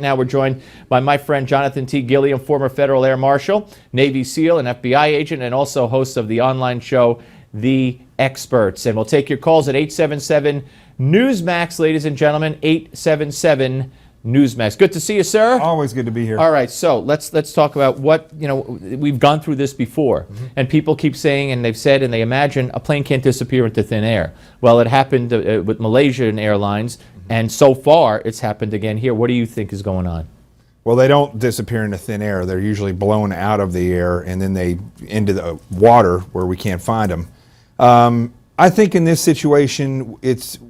Now we're joined by my friend Jonathan T. Gilliam, former Federal Air Marshal, Navy SEAL, and FBI agent, and also host of the online show, The Experts. And we'll take your calls at 877-Newsmax, ladies and gentlemen, 877-Newsmax. Good to see you, sir. Always good to be here. All right, so let's talk about what, we've gone through this before, and people keep saying, and they've said, and they imagine a plane can't disappear into thin air. Well, it happened with Malaysian Airlines, and so far it's happened again here. What do you think is going on? Well, they don't disappear into thin air. They're usually blown out of the air and then they into the water where we can't find them. I think in this situation,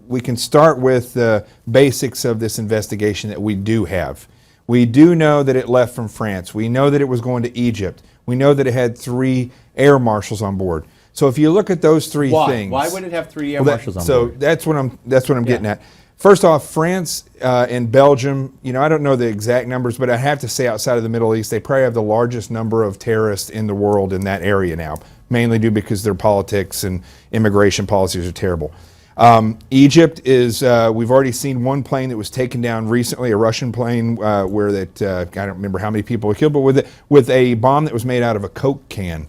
we can start with the basics of this investigation that we do have. We do know that it left from France. We know that it was going to Egypt. We know that it had 3 air marshals on board. So if you look at those three things, why would it have 3 air marshals on board? So that's what I'm getting at. First off, France and Belgium, I don't know the exact numbers, but I have to say outside of the Middle East, they probably have the largest number of terrorists in the world in that area now, mainly due because their politics and immigration policies are terrible. Egypt is, we've already seen one plane that was taken down recently, a Russian plane where I don't remember how many people were killed, but with a bomb that was made out of a Coke can.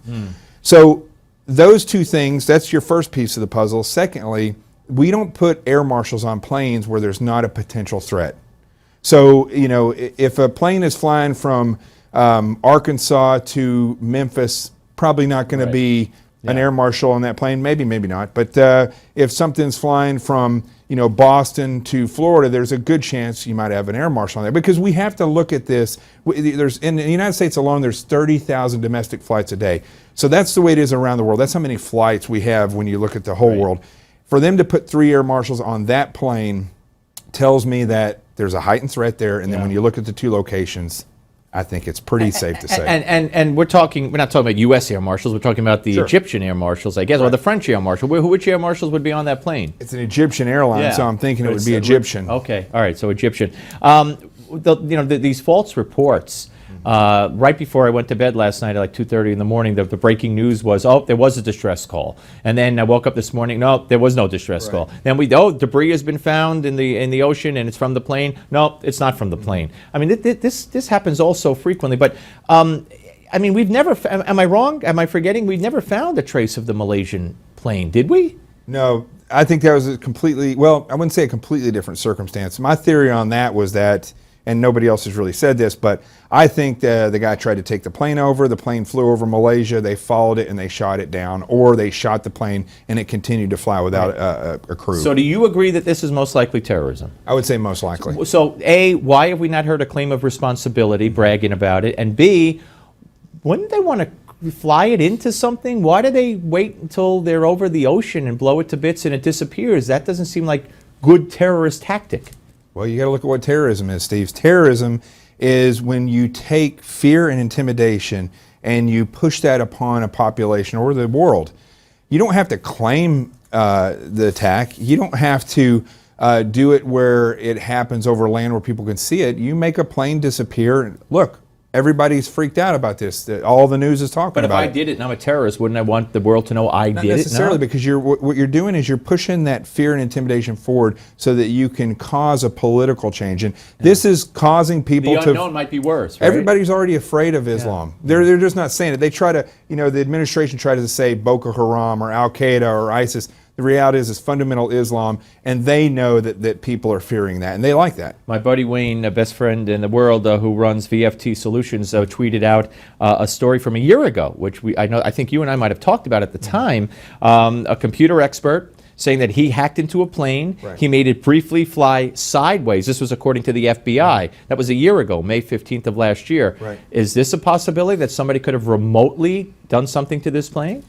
So those two things, that's your first piece of the puzzle. Secondly, we don't put air marshals on planes where there's not a potential threat. So, if a plane is flying from Arkansas to Memphis, probably not going to be an air marshal on that plane. Maybe not. But if something's flying from, Boston to Florida, there's a good chance you might have an air marshal on there. Because we have to look at this. In the United States alone, there's 30,000 domestic flights a day. So that's the way it is around the world. That's how many flights we have when you look at the whole world. For them to put 3 air marshals on that plane tells me that there's a heightened threat there. And then when you look at the 2 locations, I think it's pretty safe to say. And we're not talking about U.S. air marshals. We're talking about the Egyptian air marshals, I guess, or the French air marshal. Which air marshals would be on that plane? It's an Egyptian airline, so I'm thinking it would be Egyptian. Okay, all right, so Egyptian. These false reports. Right before I went to bed last night at like 2:30 in the morning, the breaking news was, there was a distress call. And then I woke up this morning, no, there was no distress call. Then debris has been found in the ocean and it's from the plane. No, it's not from the plane. I mean, this happens all so frequently. But we've never, am I wrong? Am I forgetting? We've never found a trace of the Malaysian plane, did we? No, I think that was I wouldn't say a completely different circumstance. My theory on that was that, and nobody else has really said this, but I think the guy tried to take the plane over. The plane flew over Malaysia. They followed it and they shot it down, or they shot the plane and it continued to fly without a crew. So do you agree that this is most likely terrorism? I would say most likely. So A, why have we not heard a claim of responsibility bragging about it? And B, wouldn't they want to fly it into something? Why do they wait until they're over the ocean and blow it to bits and it disappears? That doesn't seem like good terrorist tactic. Well, you got to look at what terrorism is, Steve. Terrorism is when you take fear and intimidation and you push that upon a population or the world. You don't have to claim the attack. You don't have to do it where it happens over land where people can see it. You make a plane disappear. Look, everybody's freaked out about this. All the news is talking about it. But if I did it and I'm a terrorist, wouldn't I want the world to know I did it? Not necessarily, because what you're doing is you're pushing that fear and intimidation forward so that you can cause a political change. And this is causing people to... The unknown might be worse, right? Everybody's already afraid of Islam. They're just not saying it. They try to, the administration tries to say Boko Haram or Al-Qaeda or ISIS. The reality is it's fundamental Islam, and they know that people are fearing that, and they like that. My buddy Wayne, a best friend in the world who runs VFT Solutions, tweeted out a story from a year ago, which I think you and I might have talked about at the time. A computer expert saying that he hacked into a plane. He made it briefly fly sideways. This was according to the FBI. That was a year ago, May 15th of last year. Is this a possibility that somebody could have remotely done something to this plane?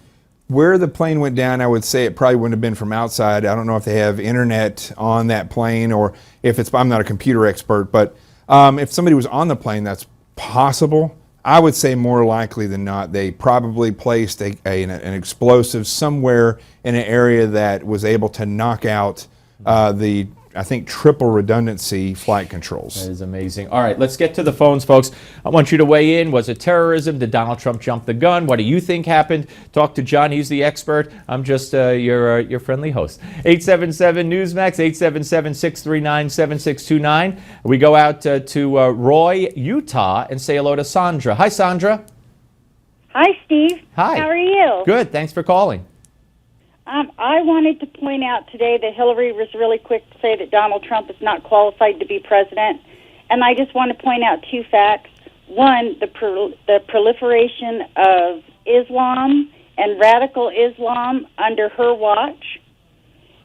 Where the plane went down, I would say it probably wouldn't have been from outside. I don't know if they have internet on that plane or if I'm not a computer expert, but if somebody was on the plane, that's possible. I would say more likely than not, they probably placed an explosive somewhere in an area that was able to knock out the I think, triple redundancy flight controls. That is amazing. All right, let's get to the phones, folks. I want you to weigh in. Was it terrorism? Did Donald Trump jump the gun? What do you think happened? Talk to John. He's the expert. I'm just your friendly host. 877-NEWSMAX, 877-639-7629. We go out to Roy, Utah, and say hello to Sandra. Hi, Sandra. Hi, Steve. Hi. How are you? Good. Thanks for calling. I wanted to point out today that Hillary was really quick to say that Donald Trump is not qualified to be president. And I just want to point out two facts. One, the proliferation of Islam and radical Islam under her watch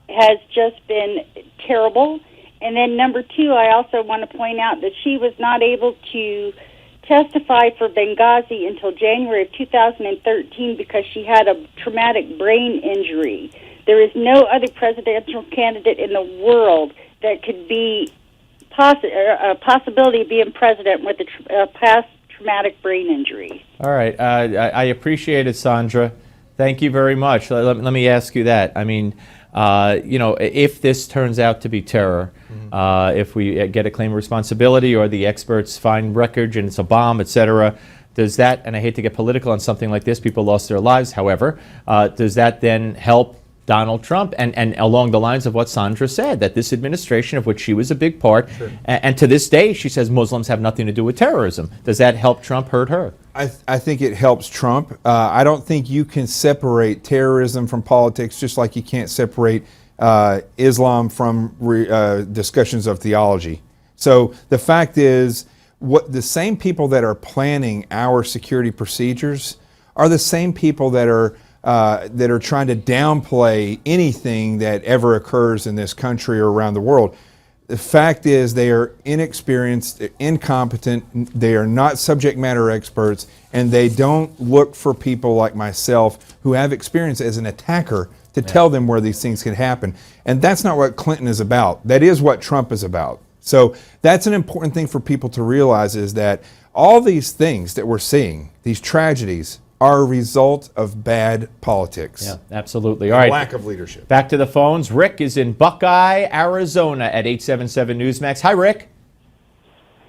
has just been terrible. And then number two, I also want to point out that she was not able to testify for Benghazi until January of 2013 because she had a traumatic brain injury. There is no other presidential candidate in the world that could be a possibility of being president with a past traumatic brain injury. All right. I appreciate it, Sandra. Thank you very much. Let me ask you that. I mean, if this turns out to be terror, if we get a claim of responsibility or the experts find wreckage and it's a bomb, etc., does that, and I hate to get political on something like this, people lost their lives, however, does that then help Donald Trump? And along the lines of what Sandra said, that this administration, of which she was a big part, and to this day, she says Muslims have nothing to do with terrorism. Does that help Trump, hurt her? I think it helps Trump. I don't think you can separate terrorism from politics, just like you can't separate Islam from discussions of theology. So the fact is, what the same people that are planning our security procedures are the same people that are trying to downplay anything that ever occurs in this country or around the world. The fact is they are inexperienced, incompetent, they are not subject matter experts, and they don't look for people like myself who have experience as an attacker to tell them where these things can happen. And that's not what Clinton is about. That is what Trump is about. So that's an important thing for people to realize, is that all these things that we're seeing, these tragedies, are a result of bad politics. Yeah, absolutely. All right. Lack of leadership. Back to the phones. Rick is in Buckeye, Arizona at 877-NEWSMAX. Hi, Rick.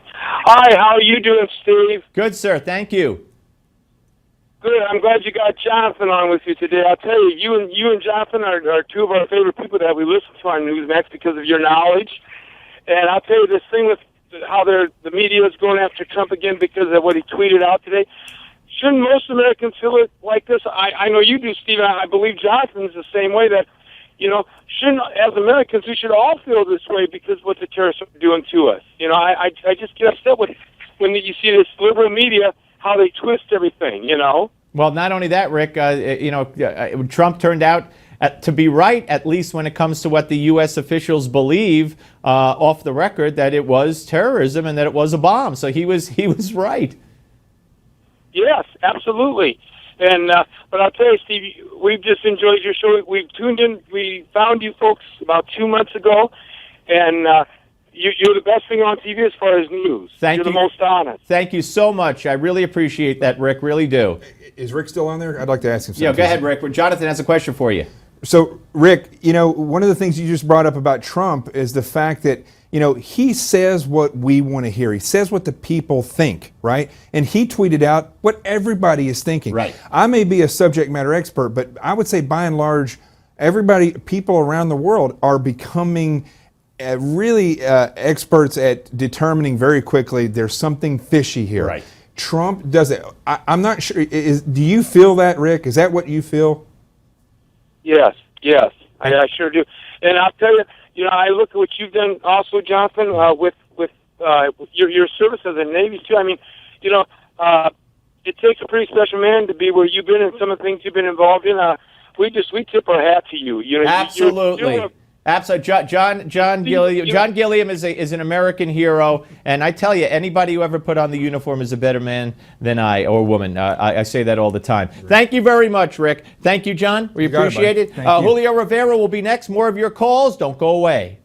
Hi, how are you doing, Steve? Good, sir. Thank you. Good. I'm glad you got Jonathan on with you today. I'll tell you, you and Jonathan are two of our favorite people that we listen to on Newsmax because of your knowledge. And I'll tell you this thing with how the media is going after Trump again because of what he tweeted out today. Shouldn't most Americans feel it like this? I know you do, Steve. I believe Jonathan's the same way, that, shouldn't, as Americans, we should all feel this way because what the terrorists are doing to us. I just get upset when you see this liberal media, how they twist everything, Well, not only that, Rick, Trump turned out to be right, at least when it comes to what the U.S. officials believe off the record, that it was terrorism and that it was a bomb. So he was right. Yes, absolutely. And but I'll tell you, Steve, we've just enjoyed your show. We've tuned in. We found you folks about 2 months ago, and you're the best thing on TV as far as news. Thank you. You're the most honest. Thank you so much. I really appreciate that, Rick. Really do. Is Rick still on there? I'd like to ask him something. Yeah, go ahead, Rick. Jonathan has a question for you. So, Rick, one of the things you just brought up about Trump is the fact that, he says what we want to hear. He says what the people think, right? And he tweeted out what everybody is thinking. Right. I may be a subject matter expert, but I would say by and large, people around the world are becoming really experts at determining very quickly there's something fishy here. Right. Trump does it. I'm not sure. Do you feel that, Rick? Is that what you feel? Yes, I sure do. And I'll tell you, I look at what you've done also, Jonathan, with your service as a Navy too. I mean, it takes a pretty special man to be where you've been and some of the things you've been involved in. We tip our hat to you. Absolutely. Absolutely. John Gilliam is an American hero, and I tell you, anybody who ever put on the uniform is a better man than I, or woman. I say that all the time. Right. Thank you very much, Rick. Thank you, John. We appreciate it. Julio Rivera will be next. More of your calls. Don't go away.